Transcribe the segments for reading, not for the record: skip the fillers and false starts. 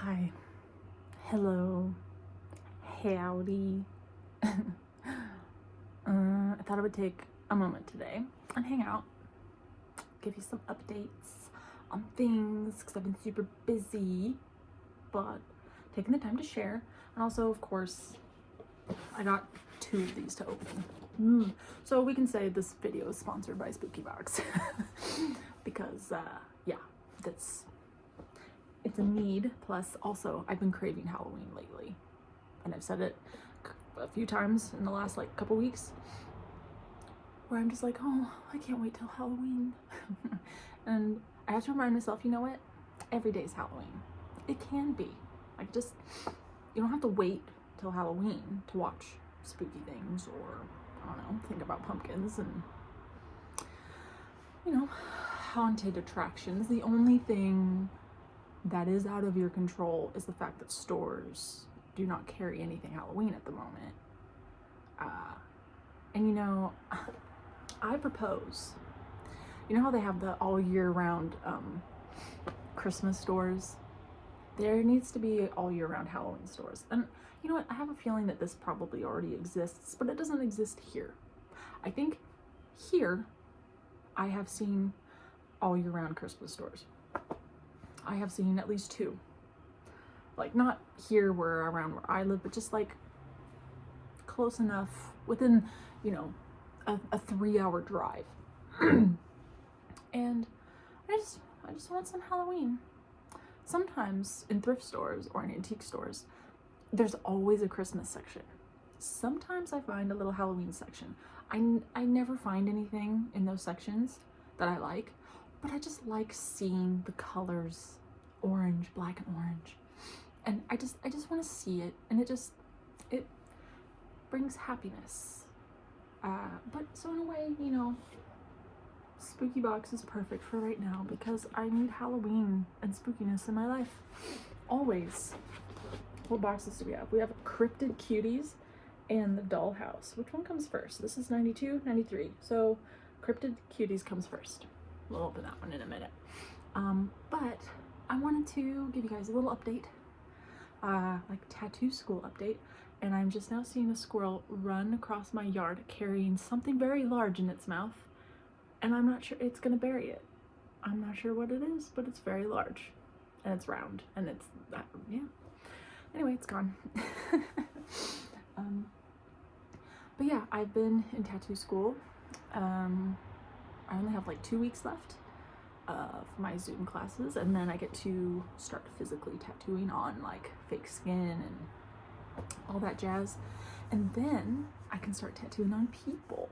Hi. Hello. Howdy. I thought I would take a moment today and hang out, give you some updates on things because I've been super busy, but taking the time to share. And also, of course, I got 2 of these to open. So we can say this video is sponsored by Spooky Box because, yeah, it's a need. Plus, also, I've been craving Halloween lately, and I've said it a few times in the last couple weeks, where I'm just like, oh, I can't wait till Halloween. And I have to remind myself, you know what? Every day's Halloween. It can be. Just, you don't have to wait till Halloween to watch spooky things or, I don't know, think about pumpkins and, haunted attractions. The only thing that is out of your control is the fact that stores do not carry anything Halloween at the moment. And I propose, how they have the all year round Christmas stores? There needs to be all year round Halloween stores. And you know what? I have a feeling that this probably already exists, but it doesn't exist here. I think here I have seen all year round Christmas stores. I have seen at least 2. Not here around where I live, but just close enough within, a 3-hour drive. And I just want some Halloween. Sometimes in thrift stores or in antique stores, there's always a Christmas section. Sometimes I find a little Halloween section. I never find anything in those sections that I like, but I just like seeing the colors, orange, black and orange. And I just want to see it, and it brings happiness. But so in a way, Spooky Box is perfect for right now because I need Halloween and spookiness in my life. Always. What boxes do we have? We have Cryptid Cuties and the Dollhouse. Which one comes first? This is 92, 93. So Cryptid Cuties comes first. We'll open that one in a minute. But I wanted to give you guys a little update, tattoo school update. And I'm just now seeing a squirrel run across my yard carrying something very large in its mouth. And I'm not sure it's gonna bury it. I'm not sure what it is, but it's very large. And it's round. And it's, yeah. Anyway, it's gone. But yeah, I've been in tattoo school. I only have 2 weeks left of my Zoom classes, and then I get to start physically tattooing on fake skin and all that jazz. And then I can start tattooing on people.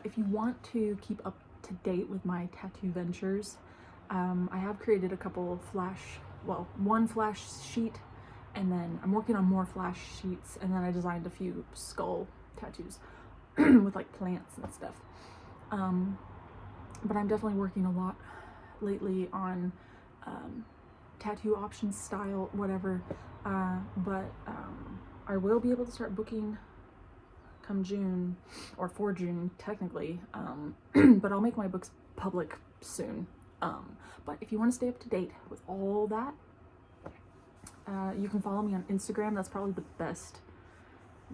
If you want to keep up to date with my tattoo ventures, I have created a couple one flash sheet, and then I'm working on more flash sheets, and then I designed a few skull tattoos with plants and stuff. But I'm definitely working a lot lately on tattoo options, style, whatever. But I will be able to start booking come June, or for June technically, but I'll make my books public soon. But if you want to stay up to date with all that, you can follow me on Instagram. That's probably the best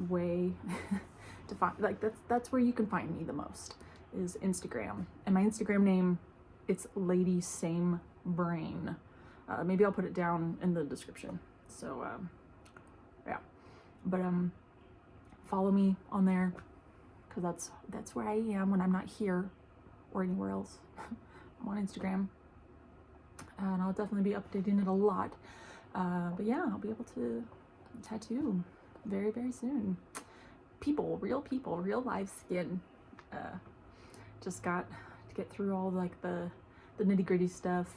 way to find, that's where you can find me the most, is Instagram. And my Instagram name, it's Lady Same Brain. Maybe I'll put it down in the description. So yeah, but follow me on there, because that's where I am when I'm not here or anywhere else. I'm on Instagram, and I'll definitely be updating it a lot. But yeah, I'll be able to tattoo very, very soon. People, real live skin. Just got to get through all the nitty-gritty stuff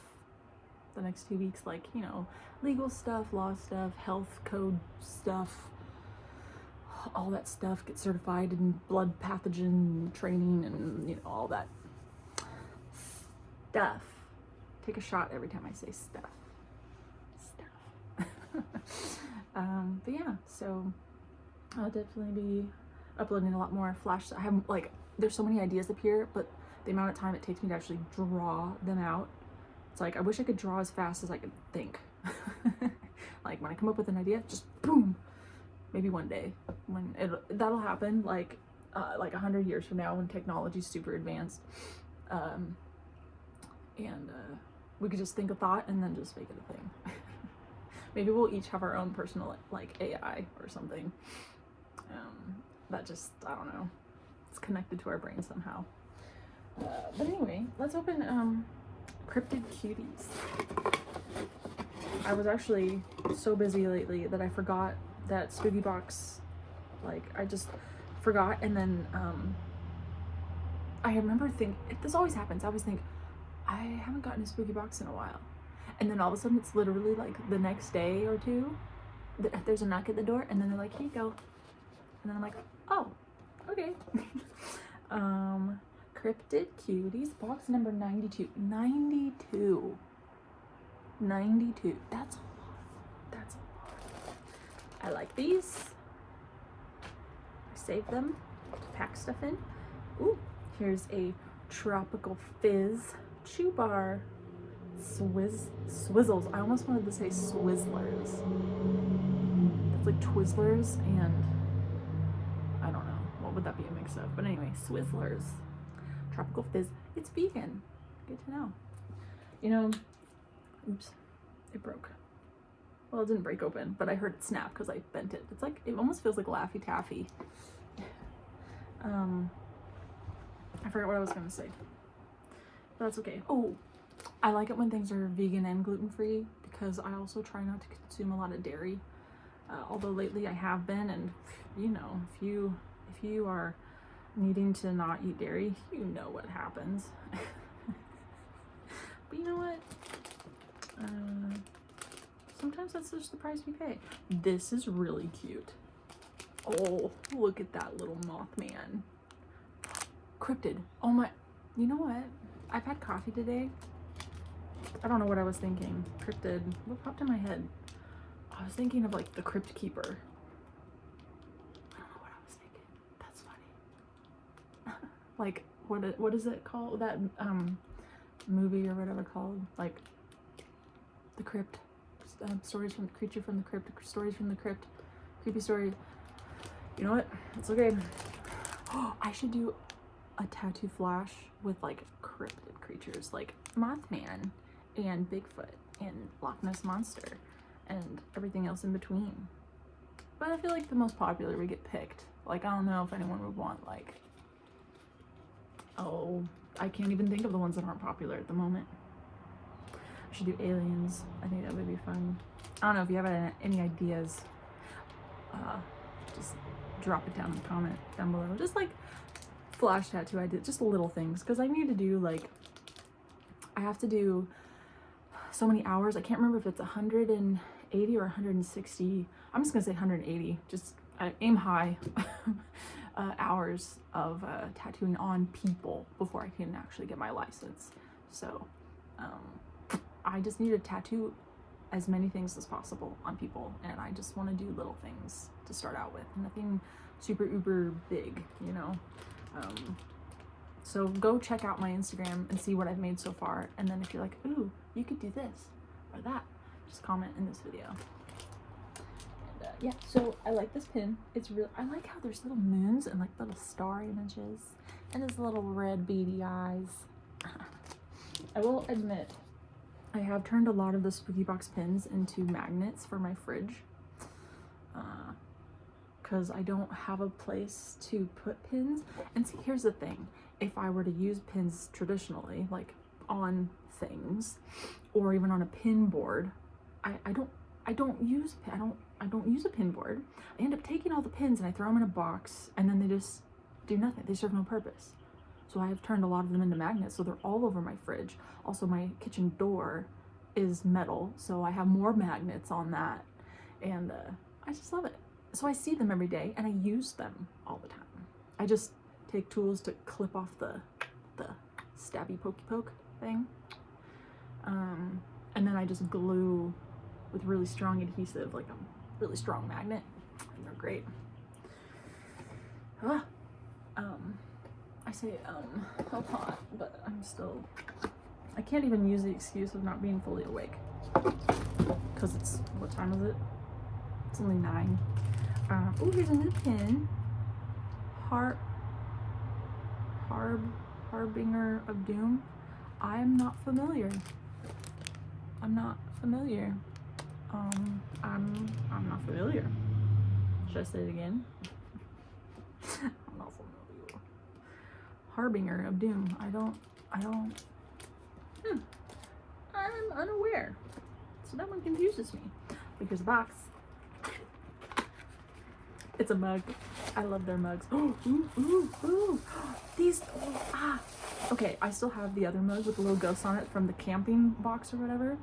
the next 2 weeks, legal stuff, law stuff, health code stuff, all that stuff. Get certified in blood pathogen training and all that stuff. Take a shot every time I say stuff. But yeah, so I'll definitely be uploading a lot more flash. I have there's so many ideas up here, but the amount of time it takes me to actually draw them out, it's I wish I could draw as fast as I could think. Like when I come up with an idea, just boom. Maybe one day when that'll happen, like 100 years from now when technology's super advanced, and we could just think a thought and then just make it a thing. Maybe we'll each have our own personal like AI or something. That just, I don't know, it's connected to our brain somehow. But anyway, let's open Cryptid Cuties. I was actually so busy lately that I forgot that spooky box. Like, I just forgot, and then I remember thinking, this always happens, I always think, I haven't gotten a spooky box in a while. And then all of a sudden it's literally like the next day or two, there's a knock at the door, and then they're like, here you go. And then I'm like, oh, okay. Cryptid Cuties, box number 92. 92. 92. That's a lot. That's a lot. I like these. I saved them to pack stuff in. Ooh, here's a Tropical Fizz chew bar. Swizzles. I almost wanted to say Swizzlers. It's like Twizzlers and I don't know. What would that be a mix of? But anyway, Swizzlers. Tropical Fizz. It's vegan. Good to know. You know, oops, it broke. Well, it didn't break open, but I heard it snap because I bent it. It's like, it almost feels like Laffy Taffy. I forgot what I was going to say. But that's okay. Oh, I like it when things are vegan and gluten-free because I also try not to consume a lot of dairy. Although lately I have been, and you know, if you are needing to not eat dairy, you know what happens. But you know what? Sometimes that's just the price we pay. This is really cute. Oh, look at that little Mothman. Cryptid. Oh my, you know what? I've had coffee today. I don't know what I was thinking. Cryptid. What popped in my head? I was thinking of like the Crypt Keeper. I don't know what I was thinking. That's funny. Like, what is it called? That movie or whatever called? Like, The Crypt. Stories from the Creature from the Crypt. Stories from the Crypt. Creepy story. You know what? It's okay. Oh, I should do a tattoo flash with like cryptid creatures like Mothman and Bigfoot and Loch Ness Monster and everything else in between. But I feel like the most popular would get picked. Like, I don't know if anyone would want like, oh, I can't even think of the ones that aren't popular at the moment. I should do aliens. I think that would be fun. I don't know if you have any ideas. Just drop it down in the comment down below. Just like flash tattoo ideas, just little things, because I need to do like, I have to do so many hours. I can't remember if it's 180 or 160. I'm just gonna say 180. Just aim high. Hours of tattooing on people before I can actually get my license. So I just need to tattoo as many things as possible on people, and I just want to do little things to start out with, nothing super uber big, you know. So go check out my Instagram and see what I've made so far, and then if you're like, ooh, you could do this or that, just comment in this video. And yeah, so I like this pin. It's real. I like how there's little moons and like little star images and his little red beady eyes. I will admit, I have turned a lot of the spooky box pins into magnets for my fridge, because I don't have a place to put pins. And see, here's the thing: if I were to use pins traditionally, like on things, or even on a pin board, I don't use a pin board. I end up taking all the pins and I throw them in a box, and then they just do nothing. They serve no purpose. So I have turned a lot of them into magnets, so they're all over my fridge. Also, my kitchen door is metal, so I have more magnets on that, and I just love it. So I see them every day, and I use them all the time. I just take tools to clip off the stabby pokey poke thing, and then I just glue with really strong adhesive, like a really strong magnet, and they're great. I say a lot, but I can't even use the excuse of not being fully awake, because it's time is it? It's only 9. Oh, here's a new pin. Harbinger of Doom. I'm not familiar. I'm not familiar. I'm not familiar. Should I say it again? I'm not familiar. Harbinger of Doom. I don't. I'm unaware. So that one confuses me. But here's a box. It's a mug. I love their mugs. Oh, ooh. These, Okay, I still have the other mug with the little ghost on it from the camping box or whatever.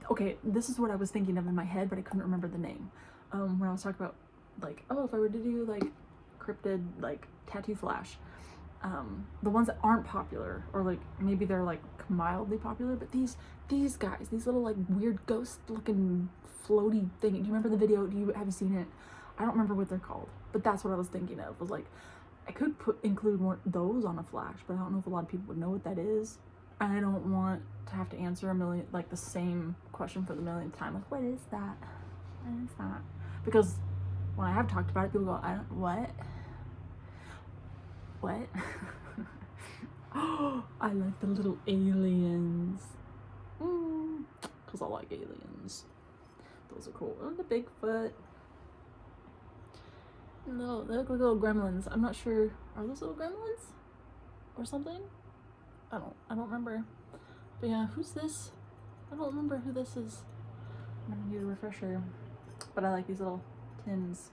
Okay, this is what I was thinking of in my head, but I couldn't remember the name. When I was talking about, like, oh, if I were to do, like, cryptid, like, tattoo flash. The ones that aren't popular, or, like, maybe they're, like, mildly popular, but these guys, these little, like, weird ghost-looking floaty thing. Do you remember the video? Have you seen it? I don't remember what they're called, but that's what I was thinking of. Was like, I could include those on a flash, but I don't know if a lot of people would know what that is. And I don't want to have to answer the same question for the millionth time. Like, what is that? What is that? Because when I have talked about it, people go, what? What? Oh, I like the little aliens. Because I like aliens. Those are cool. Oh, the Bigfoot. No, they look like little gremlins. I'm not sure. Are those little gremlins? Or something? I don't remember. But yeah, who's this? I don't remember who this is. I'm gonna need a refresher. But I like these little tins.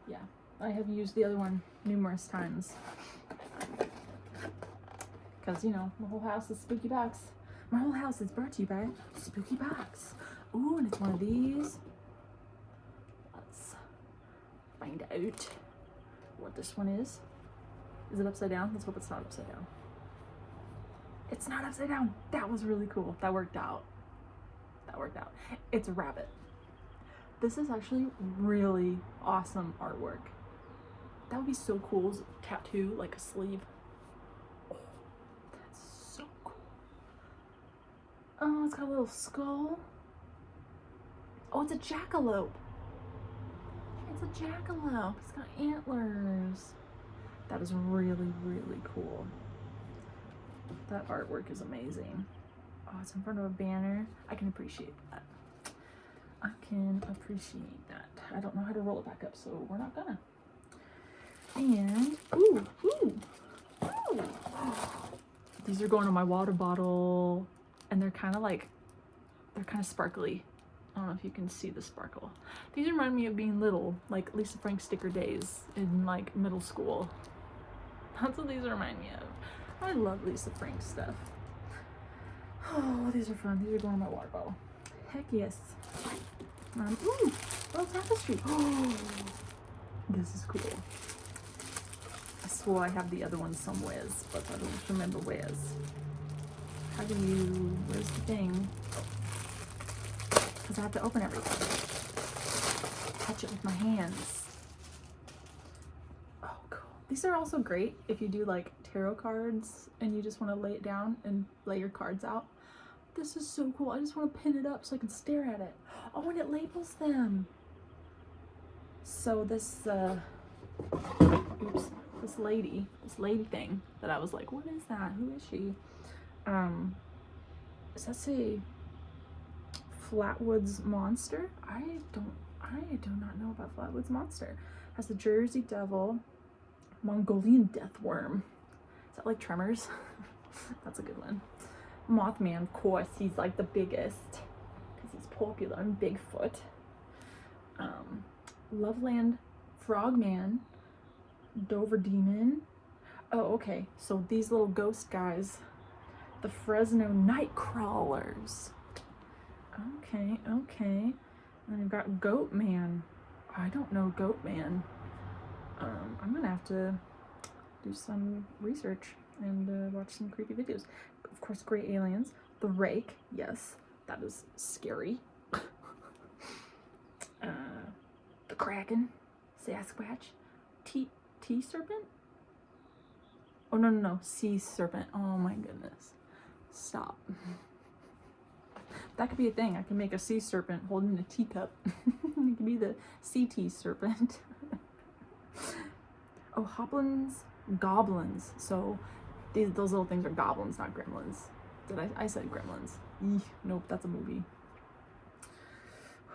Yeah. I have used the other one numerous times. Because, you know, my whole house is spooky box. My whole house is brought to you by Spooky Box. Ooh, and it's one of these. Let's find out what this one is. Is it upside down? Let's hope it's not upside down. It's not upside down. That was really cool. That worked out. It's a rabbit. This is actually really awesome artwork. That would be so cool as a tattoo, like a sleeve. Oh, that's so cool. Oh, it's got a little skull. Oh, it's a jackalope. It's a jackalope. It's got antlers. That is really, really cool. That artwork is amazing. Oh, it's in front of a banner. I can appreciate that. I don't know how to roll it back up, so we're not gonna. And, ooh. These are going on my water bottle, and they're kind of sparkly. I don't know if you can see the sparkle. These remind me of being little, like Lisa Frank sticker days in like middle school. That's what these remind me of. I love Lisa Frank stuff. Oh, these are fun. These are going in my water bottle. Heck yes. Ooh, little tapestry. Oh, this is cool. I swore I have the other one somewhere, but I don't remember where's. Where's the thing? Because I have to open everything. Touch it with my hands. Oh, cool. These are also great if you do like tarot cards and you just want to lay it down and lay your cards out. This is so cool. I just want to pin it up so I can stare at it. Oh, and it labels them. So this, this lady thing that I was like, what is that? Who is she? Does that say Flatwoods Monster? I do not know about Flatwoods Monster. Has the Jersey Devil, Mongolian Death Worm. Is that like Tremors? That's a good one. Mothman, of course, he's like the biggest because he's popular, and Bigfoot. Loveland Frogman, Dover Demon. Oh, okay. So these little ghost guys, the Fresno Nightcrawlers. Okay. And then you've got Goat Man. I don't know Goat Man. I'm gonna have to do some research and watch some creepy videos. Of course, Gray Aliens. The Rake. Yes, that is scary. The Kraken. Sasquatch. Tea Serpent? Oh, no. Sea Serpent. Oh my goodness. Stop. That could be a thing. I can make a sea serpent holding a teacup. It could be the sea tea serpent. Oh, hoplins, goblins. So those little things are goblins, not gremlins. I said gremlins. Eek, nope, that's a movie.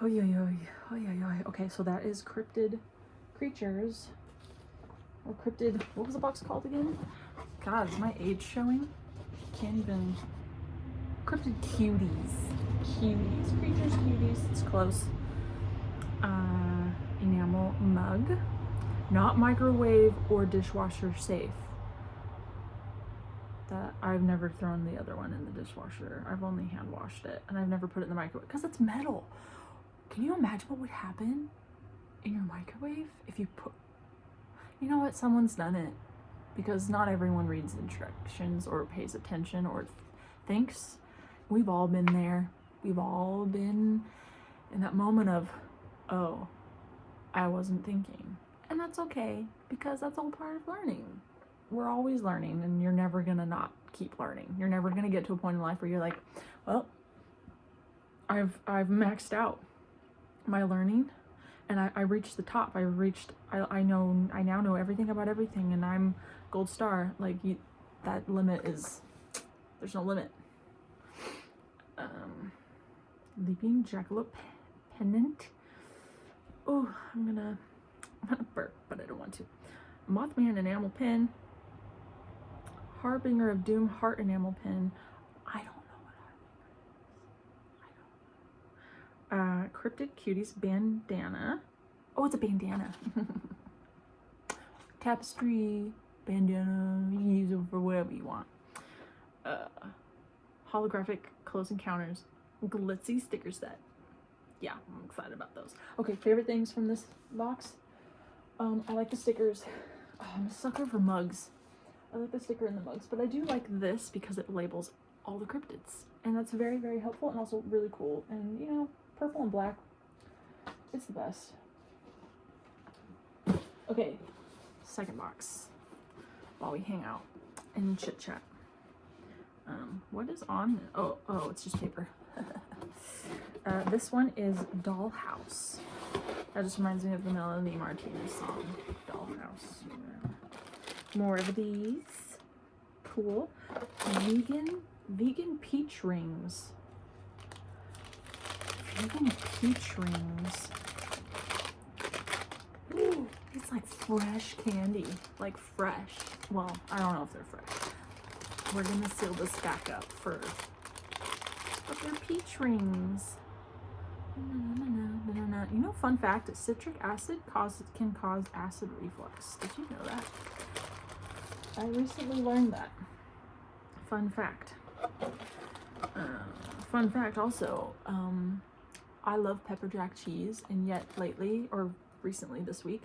Oy, oy, oy. Oy, oy, oy. Okay, so that is cryptid creatures. Or cryptid, what was the box called again? God, is my age showing? Can't even. Cryptid cuties. Cuties. Creatures, cuties. It's close. Enamel mug. Not microwave or dishwasher safe. That I've never thrown the other one in the dishwasher. I've only hand washed it, and I've never put it in the microwave because it's metal. Can you imagine what would happen in your microwave if you put, you know what, someone's done it, because not everyone reads instructions or pays attention or thinks. We've all been there. We've all been in that moment of, oh, I wasn't thinking. And that's okay, because that's all part of learning. We're always learning, and you're never gonna not keep learning. You're never gonna get to a point in life where you're like, well, I've maxed out my learning, and I reached the top. I now know everything about everything, and I'm gold star. Like, that limit is, there's no limit. Leaping jackalope pendant. Oh, I'm gonna burp, but I don't want to. Mothman enamel pin. Harbinger of Doom heart enamel pin. I don't know what Harbinger is. Cryptid Cuties bandana. Oh, it's a bandana. Tapestry bandana. You can use it for whatever you want. Holographic Close Encounters glitzy sticker set. Yeah, I'm excited about those. Okay, favorite things from this box. I like the stickers. Oh, I'm a sucker for mugs. I like the sticker in the mugs, but I do like this because it labels all the cryptids, and that's very, very helpful and also really cool. And you know, purple and black, it's the best. Okay, second box while we hang out and chit chat. What is on? Oh, it's just paper. This one is Dollhouse. That just reminds me of the Melanie Martinez song, Dollhouse. More of these. Cool. Vegan peach rings. Vegan peach rings. Ooh, it's like fresh candy. Like fresh. Well, I don't know if they're fresh. We're gonna seal this back up first. But they're peach rings. You know, fun fact, citric acid can cause acid reflux. Did you know that? I recently learned that. Fun fact. Fun fact also, I love pepper jack cheese, and yet lately, or recently this week,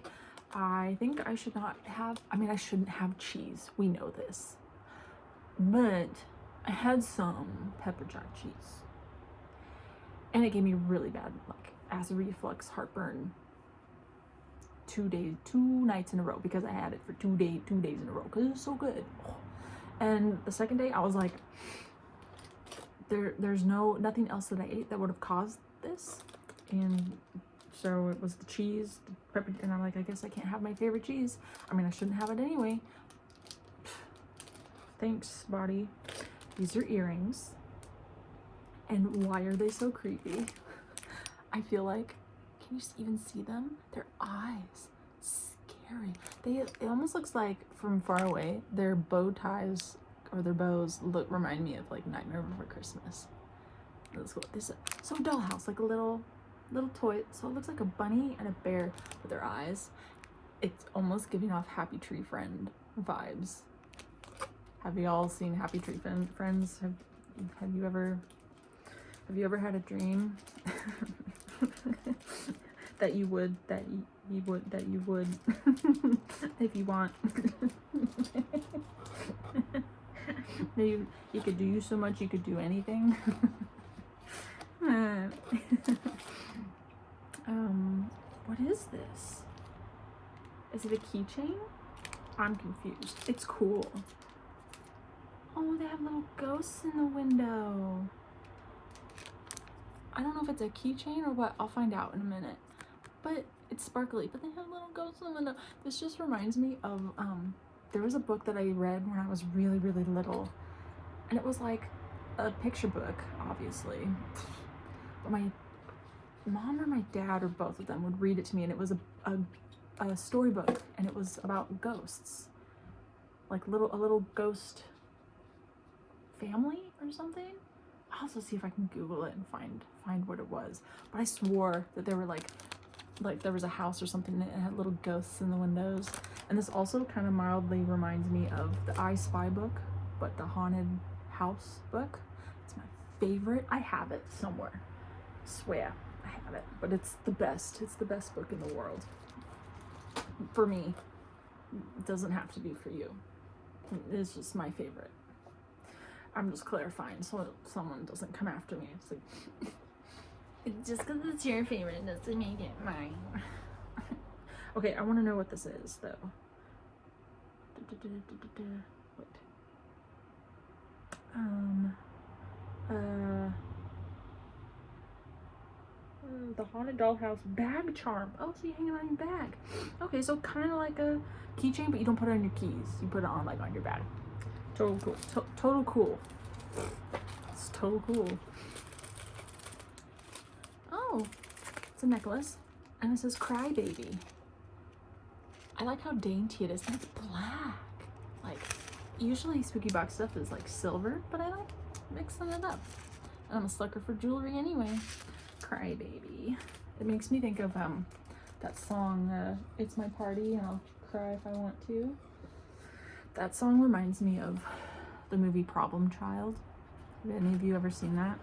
I think I should not have, I shouldn't have cheese. We know this. But I had some pepper jack cheese, and it gave me really bad, like, acid reflux, heartburn, 2 nights in a row, because I had it for 2 days in a row, because it was so good. And the second day I was like, there's nothing else that I ate that would have caused this. And so it was the cheese, the pepper, and I'm like, I guess I can't have my favorite cheese. I shouldn't have it anyway. Thanks, body. These are earrings. And why are they so creepy? I feel like, can you even see them? Their eyes, scary. It almost looks like, from far away, their bow ties or their bows remind me of like Nightmare Before Christmas. So Dollhouse, like a little toy. So it looks like a bunny and a bear with their eyes. It's almost giving off Happy Tree Friend vibes. Have you all seen Happy Tree Friends? Have you ever had a dream that you would if you want? you could do so much, you could do anything. What is this? Is it a keychain? I'm confused. It's cool. Oh, they have little ghosts in the window. I don't know if it's a keychain or what. I'll find out in a minute. But it's sparkly, but they have little ghosts in the window. This just reminds me of, there was a book that I read when I was really, really little. And it was like a picture book, obviously. But my mom or my dad, or both of them, would read it to me, and it was a storybook, and it was about ghosts. Like a little ghost family or something. I'll also see if I can Google it and find what it was. But I swore that there were like there was a house or something that had little ghosts in the windows. And this also kind of mildly reminds me of the I Spy book, but the haunted house book. It's my favorite. I have it somewhere. Swear I have it, but it's the best. It's the best book in the world. For me. It doesn't have to be for you. It's just my favorite. I'm just clarifying so someone doesn't come after me. It's like, just because it's your favorite doesn't make it mine. Okay, I want to know what this is, though. Wait. The Haunted Dollhouse bag charm. Oh, so you hang it on your bag. Okay, so kind of like a keychain, but you don't put it on your keys. You put it on like on your bag. Total cool. Total cool. It's total cool. Oh, it's a necklace, and it says "Cry Baby." I like how dainty it is, and it's black. Like, usually spooky box stuff is like silver, but I like mixing it up. And I'm a sucker for jewelry anyway. Cry Baby. It makes me think of that song, "It's My Party and I'll Cry If I Want to." That song reminds me of the movie Problem Child. Have any of you ever seen that?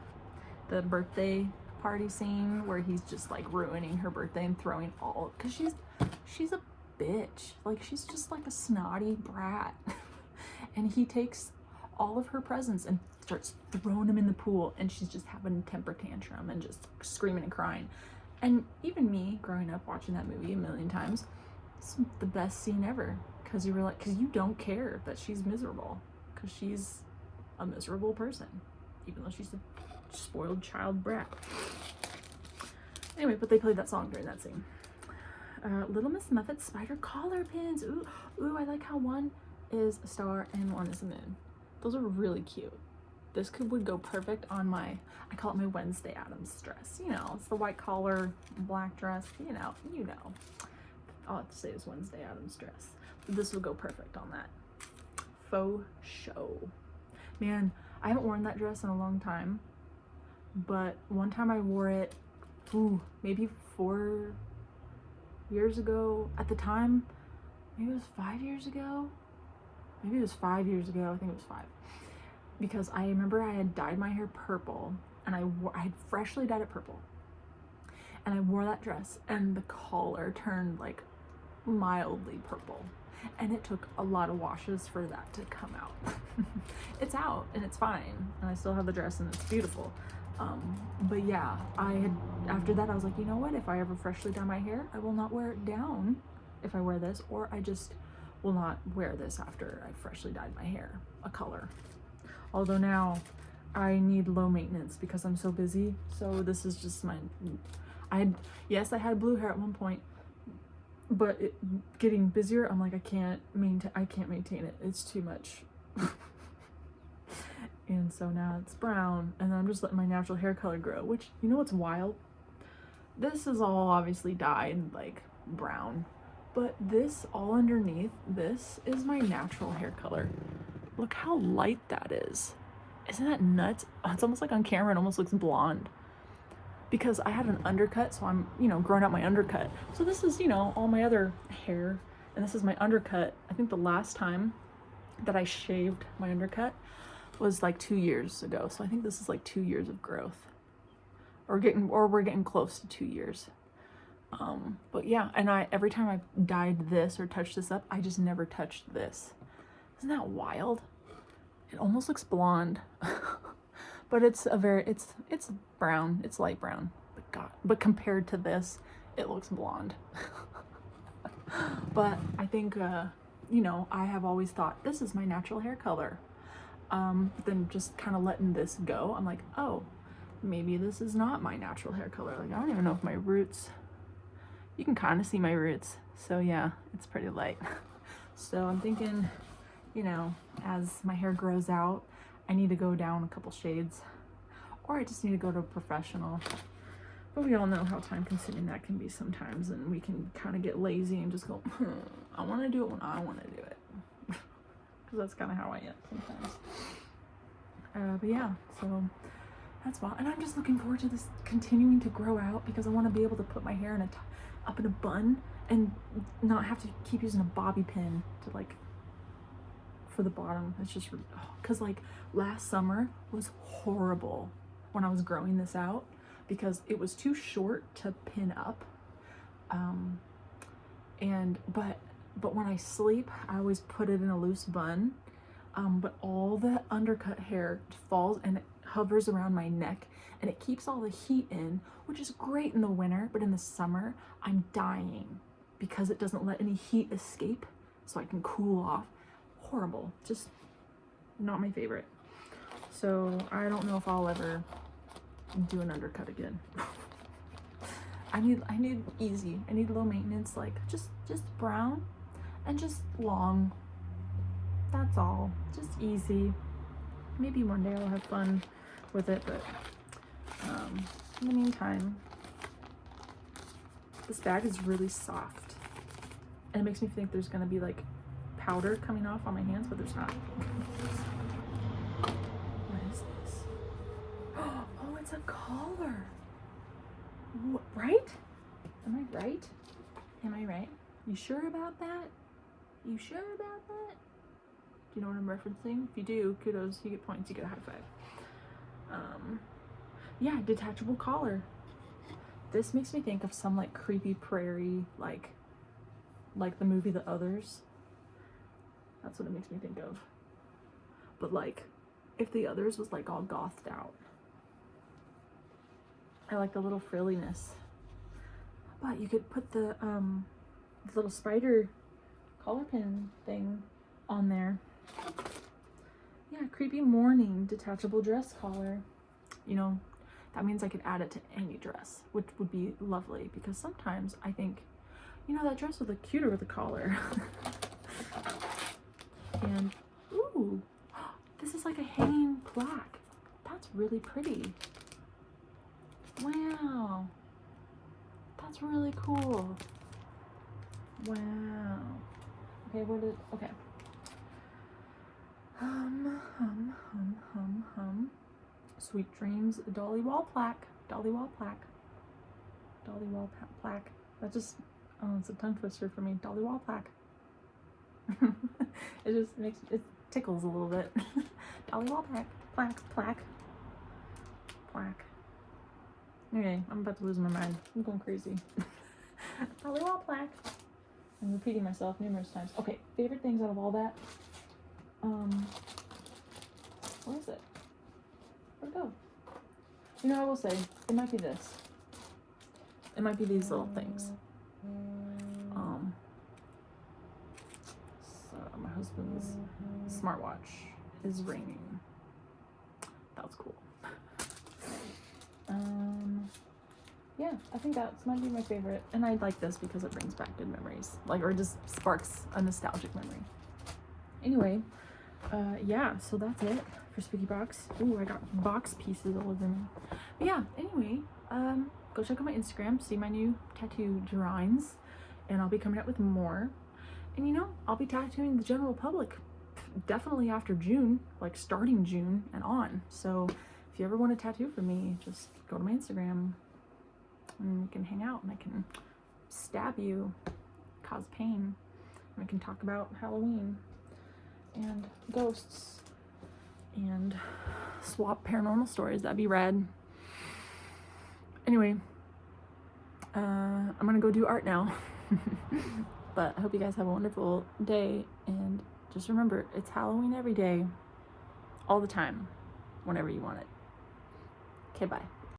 The birthday party scene where he's just like ruining her birthday and throwing all, because she's a bitch. Like, she's just like a snotty brat. And he takes all of her presents and starts throwing them in the pool, and she's just having a temper tantrum and just screaming and crying. And even me growing up watching that movie a million times, it's the best scene ever, because you don't care that she's miserable, because she's a miserable person, even though she's a spoiled child brat. Anyway, but they played that song during that scene. Little Miss Muffet spider collar pins. Ooh, I like how one is a star and one is a moon. Those are really cute. This would go perfect on I call it my Wednesday Addams dress. You know, it's the white collar, black dress, you know. I'll have to say it's Wednesday Addams dress. But this would go perfect on that. Faux show. Man, I haven't worn that dress in a long time, but one time I wore it, maybe 4 years ago. At the time, maybe it was 5 years ago. Maybe it was 5 years ago. I think it was 5. Because I remember I had dyed my hair purple, and I had freshly dyed it purple. And I wore that dress, and the collar turned like mildly purple. And it took a lot of washes for that to come out. It's out, and it's fine. And I still have the dress, and it's beautiful. But yeah, after that, I was like, you know what? If I ever freshly dye my hair, I will not wear it down if I wear this, or I just will not wear this after I freshly dyed my hair a color. Although now I need low maintenance because I'm so busy. So this is just I had blue hair at one point, but getting busier, I'm like, I can't maintain it. It's too much. And so now it's brown, and then I'm just letting my natural hair color grow, which, you know what's wild? This is all obviously dyed like brown, but this all underneath, this is my natural hair color. Look how light that is. Isn't that nuts? Oh, it's almost like on camera, it almost looks blonde. Because I had an undercut, so I'm, growing out my undercut. So this is, all my other hair, and this is my undercut. I think the last time that I shaved my undercut was like 2 years ago. So I think this is like 2 years of growth. Or we're getting close to 2 years. But yeah, and every time I dyed this or touched this up, I just never touched this. Isn't that wild? It almost looks blonde. But it's brown. It's light brown. But compared to this, it looks blonde. But I think I have always thought this is my natural hair color. Then just kind of letting this go, I'm like, oh, maybe this is not my natural hair color. Like, I don't even know if my roots, you can kind of see my roots. So yeah, it's pretty light. So I'm thinking, you know, as my hair grows out, I need to go down a couple shades, or I just need to go to a professional. But we all know how time consuming that can be sometimes, and we can kind of get lazy and just go, I want to do it when I want to do it. Because that's kind of how I am sometimes. But yeah, so that's why. And I'm just looking forward to this continuing to grow out, because I want to be able to put my hair in up in a bun and not have to keep using a bobby pin to like for the bottom. It's just, because like last summer was horrible when I was growing this out, because it was too short to pin up. But when I sleep, I always put it in a loose bun. But all the undercut hair falls and it hovers around my neck, and it keeps all the heat in, which is great in the winter, but in the summer, I'm dying because it doesn't let any heat escape so I can cool off. Horrible. Just not my favorite. So I don't know if I'll ever do an undercut again. I need easy. I need low maintenance, like just brown and just long. That's all. Just easy. Maybe one day I'll have fun with it, but in the meantime, this bag is really soft, and it makes me think there's gonna be like powder coming off on my hands, but there's not. What is this? Oh, it's a collar. Right? Am I right? Am I right? You sure about that? You sure about that? Do you know what I'm referencing? If you do, kudos, you get points, you get a high five. Yeah, detachable collar. This makes me think of some like creepy prairie, like the movie The Others. That's what it makes me think of. But like, if The Others was like all gothed out. I like the little frilliness. But you could put the little spider collar pin thing on there. Yeah, creepy morning detachable dress collar. You know, that means I could add it to any dress, which would be lovely, because sometimes I think, you know, that dress would look cuter with a collar. And, ooh, this is like a hanging plaque. That's really pretty. Wow. That's really cool. Wow. Okay, okay. Sweet dreams, Dolly Wall plaque. Dolly Wall plaque. Dolly Wall plaque. That just, oh, it's a tongue twister for me. Dolly Wall plaque. It just makes, it tickles a little bit. Dolly Wall plaque. Okay, I'm about to lose my mind. I'm going crazy. Dolly Wall plaque. I'm repeating myself numerous times. Okay, favorite things out of all that. What is it? Where'd it go? You know, I will say, it might be this. It might be these little things. So my husband's smartwatch is ringing. That was cool. Yeah, I think that might be my favorite. And I like this because it brings back good memories. Like, or just sparks a nostalgic memory. Anyway, yeah, so that's it for Spooky Box. Ooh, I got box pieces all over me. But yeah, anyway, go check out my Instagram, see my new tattoo drawings, and I'll be coming out with more. And you know, I'll be tattooing the general public definitely after June, like starting June and on. So if you ever want a tattoo from me, just go to my Instagram and we can hang out and I can stab you, cause pain, and we can talk about Halloween and ghosts and swap paranormal stories. That'd be rad. Anyway, I'm gonna go do art now. But I hope you guys have a wonderful day, and just remember, it's Halloween every day, all the time, whenever you want it. Okay, bye.